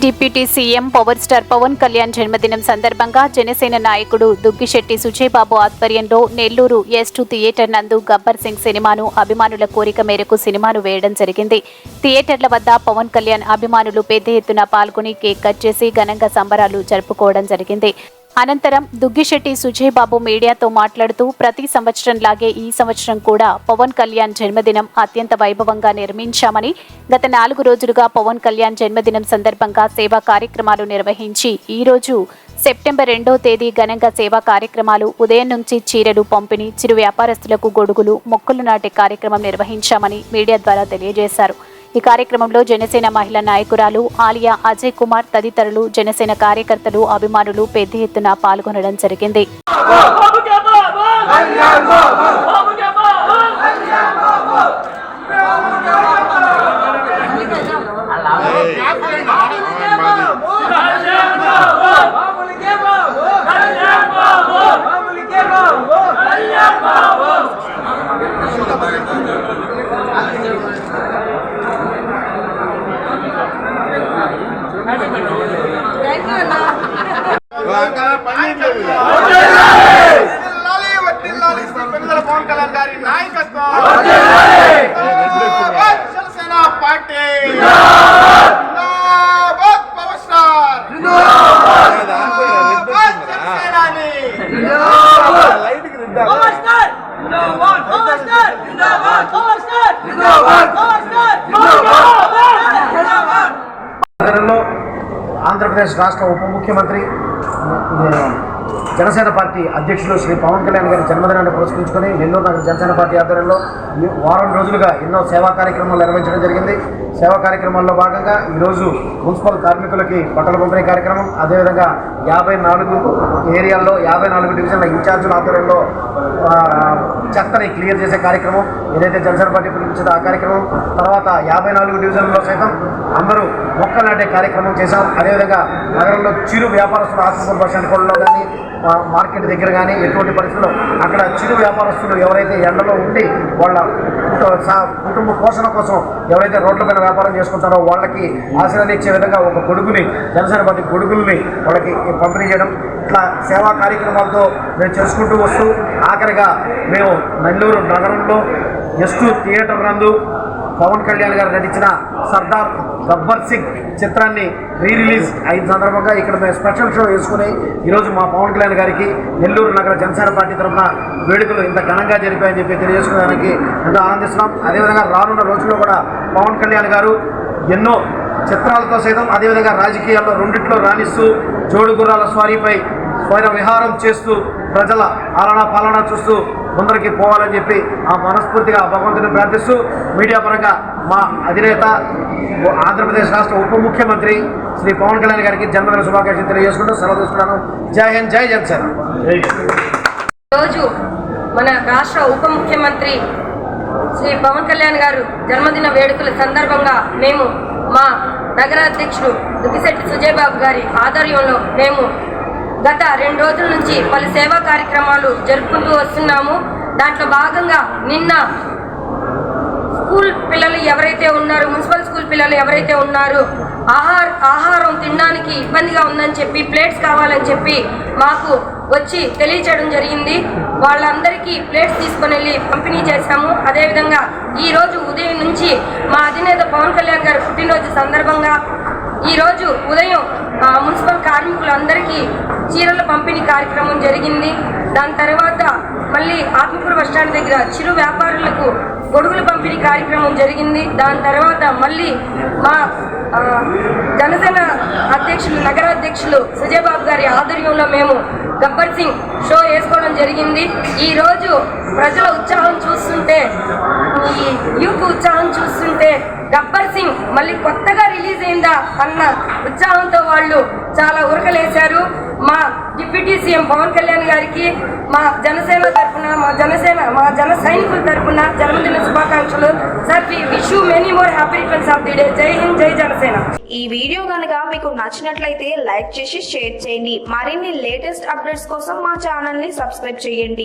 Deputy CM power star Pawan Kalyan జన్మదినం సందర్భంగా జనసేన నాయకుడు దుగ్గిశెట్టి సుజయబాబు ఆధ్వర్యంలో నెల్లూరు S2 థియేటర్ నందు గబ్బర్ సింగ్ సినిమాను అభిమానుల కోరిక మేరకు సినిమాను వేయడం జరిగింది. థియేటర్ల వద్ద పవన్ కళ్యాణ్ అభిమానులు పెద్ద ఎత్తున పాల్గొని కేక్ కట్ చేసి ఘనంగా సంబరాలు జరుపుకోవడం జరిగింది. అనంతరం దుగ్గిశెట్టి సుజయబాబు మీడియాతో మాట్లాడుతూ ప్రతి సంవత్సరం లాగే ఈ సంవత్సరం కూడా పవన్ కళ్యాణ్ జన్మదినం అత్యంత వైభవంగా నిర్మించామని, గత 4 రోజులుగా పవన్ కళ్యాణ్ జన్మదినం సందర్భంగా సేవా కార్యక్రమాలు నిర్వహించి ఈ రోజు సెప్టెంబర్ 2వ తేదీ ఘనంగా సేవా కార్యక్రమాలు, ఉదయం నుంచి చీరలు పంపిణీ, చిరు వ్యాపారస్తులకు గొడుగులు, మొక్కలు నాటే కార్యక్రమం నిర్వహించామని మీడియా ద్వారా తెలియజేశారు. ఈ కార్యక్రమంలో జనసేన మహిళా నాయకురాలు ఆలియా అజయ్ కుమార్ తదితరులు జనసేన కార్యకర్తలు, అభిమానులు పెద్ద ఎత్తున పాల్గొనడం జరిగింది. పవన్ కళ్యాణ్ గారి నాయకత్వం Janasena party power star Andhra Pradesh రాష్ట్ర ఉప ముఖ్యమంత్రి జనసేన పార్టీ అధ్యక్షులు శ్రీ పవన్ కళ్యాణ్ గారి జన్మదినాన్ని పురస్కరించుకొని నెల్లూరు నగర జనసేన పార్టీ ఆధ్వర్యంలో వారం రోజులుగా ఎన్నో సేవా కార్యక్రమాలు నిర్వహించడం జరిగింది. సేవా కార్యక్రమాల్లో భాగంగా ఈరోజు మున్సిపల్ కార్మికులకి బట్టల పంపిణీ కార్యక్రమం, అదేవిధంగా 54 ఏరియాల్లో 54 డివిజన్ల ఇన్ఛార్జీల ఆధ్వర్యంలో చెత్తని క్లియర్ చేసే కార్యక్రమం ఏదైతే జనసేన పార్టీ పిలిపించిందో ఆ కార్యక్రమం, తర్వాత 54 డివిజన్లలో సైతం అందరూ మొక్కలు నాటే కార్యక్రమం చేశాం. అదేవిధంగా నగరంలో చిరు వ్యాపారస్తులు ఆఫీసర్ బస్ స్టాండ్ కోళ్ళలో కానీ మార్కెట్ దగ్గర కానీ ఎటువంటి పరిస్థితుల్లో అక్కడ చిరు వ్యాపారస్తులు ఎవరైతే ఎండలో ఉండి వాళ్ళ కుటుంబ పోషణ కోసం ఎవరైతే రోడ్లపైన వ్యాపారం చేసుకుంటారో వాళ్ళకి ఆశీర్వదించే విధంగా ఒక గొడుగుని జనసేన పార్టీ గొడుగుల్ని వాళ్ళకి పంపిణీ చేయడం, ఇట్లా సేవా కార్యక్రమాలతో మేము చేసుకుంటూ వస్తూ ఆఖరిగా మేము నెల్లూరు నగరంలో S2 థియేటర్ నందు పవన్ కళ్యాణ్ గారు నటించిన సర్దార్ గబ్బర్ సింగ్ చిత్రాన్ని రిలీజ్ అయిన సందర్భంగా ఇక్కడ మేము స్పెషల్ షో వేసుకుని ఈరోజు మా పవన్ కళ్యాణ్ గారికి నెల్లూరు నగర జనసేన పార్టీ తరఫున వేడుకలు ఇంత ఘనంగా జరిపాయని చెప్పి తెలియజేసుకోవడానికి ఎంతో ఆనందిస్తున్నాం. అదేవిధంగా రానున్న రోజుల్లో కూడా పవన్ కళ్యాణ్ గారు ఎన్నో చిత్రాలతో సైతం అదేవిధంగా రాజకీయాల్లో రెండిట్లో రాణిస్తూ జోడు గుర్రాల స్వారీపై స్వైర విహారం చేస్తూ ప్రజల ఆలనా పాలన చూస్తూ ముందరికి పోవాలని చెప్పి ఆ మనస్ఫూర్తిగా భగవంతుని ప్రార్థిస్తూ మీడియా పరంగా మా అధినేత ఆంధ్రప్రదేశ్ రాష్ట్ర ఉప ముఖ్యమంత్రి శ్రీ పవన్ కళ్యాణ్ గారికి జన్మదిన శుభాకాంక్షలు తెలియజేసుకుంటూ సెలవు తీసుకున్నాను. జై హింద్, జై జనసేన. రోజు మన రాష్ట్ర ఉప ముఖ్యమంత్రి శ్రీ పవన్ కళ్యాణ్ గారు జన్మదిన వేడుకల సందర్భంగా మేము మా నగర అధ్యక్షుడు దుగ్గిశెట్టి సుజయబాబు గారి ఆధ్వర్యంలో మేము గత 2 రోజుల నుంచి పలు సేవా కార్యక్రమాలు జరుపుకుంటూ వస్తున్నాము. దాంట్లో భాగంగా నిన్న స్కూల్ పిల్లలు ఎవరైతే ఉన్నారో, మున్సిపల్ స్కూల్ పిల్లలు ఎవరైతే ఉన్నారో ఆహారం తినడానికి ఇబ్బందిగా ఉందని చెప్పి ప్లేట్స్ కావాలని చెప్పి మాకు వచ్చి తెలియచేయడం జరిగింది. వాళ్ళందరికీ ప్లేట్స్ తీసుకొని వెళ్ళి పంపిణీ చేశాము. అదేవిధంగా ఈరోజు ఉదయం నుంచి మా అధినేత పవన్ కళ్యాణ్ గారి పుట్టినరోజు సందర్భంగా ఈరోజు ఉదయం మున్సిపల్ కార్మికులందరికీ చీరల పంపిణీ కార్యక్రమం జరిగింది. దాని తర్వాత మళ్ళీ ఆత్మకూరు బస్టాండ్ దగ్గర చిరు వ్యాపారులకు గొడుగుల పంపిణీ కార్యక్రమం జరిగింది. దాని తర్వాత మళ్ళీ మా జనసేన అధ్యక్షులు నగరాధ్యక్షులు సుజయబాబు గారి ఆధ్వర్యంలో మేము గబ్బర్ సింగ్ షో వేసుకోవడం జరిగింది. ఈరోజు ప్రజల ఉత్సాహం చూస్తుంటే, ఈ యూత్ ఉత్సాహం చూస్తుంటే గబ్బర్ సింగ్ మళ్ళీ కొత్తగా రిలీజ్ అయిందా అన్న ఉత్సాహంతో వాళ్ళు చాలా ఉరకలేశారు. మా డిప్యూటీ సీఎం పవన్ కళ్యాణ్ గారికి మా జనసేన తరఫున మా జన సైనికుల తరఫున జన్మదిన శుభాకాంక్షలు. Sir, we wish you many more happy returns of the day. జై హింద్, జై జనసేన. ఈ వీడియో కనుక మీకు నచ్చినట్లయితే లైక్ చేసి షేర్ చేయండి. మరిన్ని లేటెస్ట్ అప్డేట్స్ కోసం మా ఛానల్ ని సబ్స్క్రైబ్ చేయండి.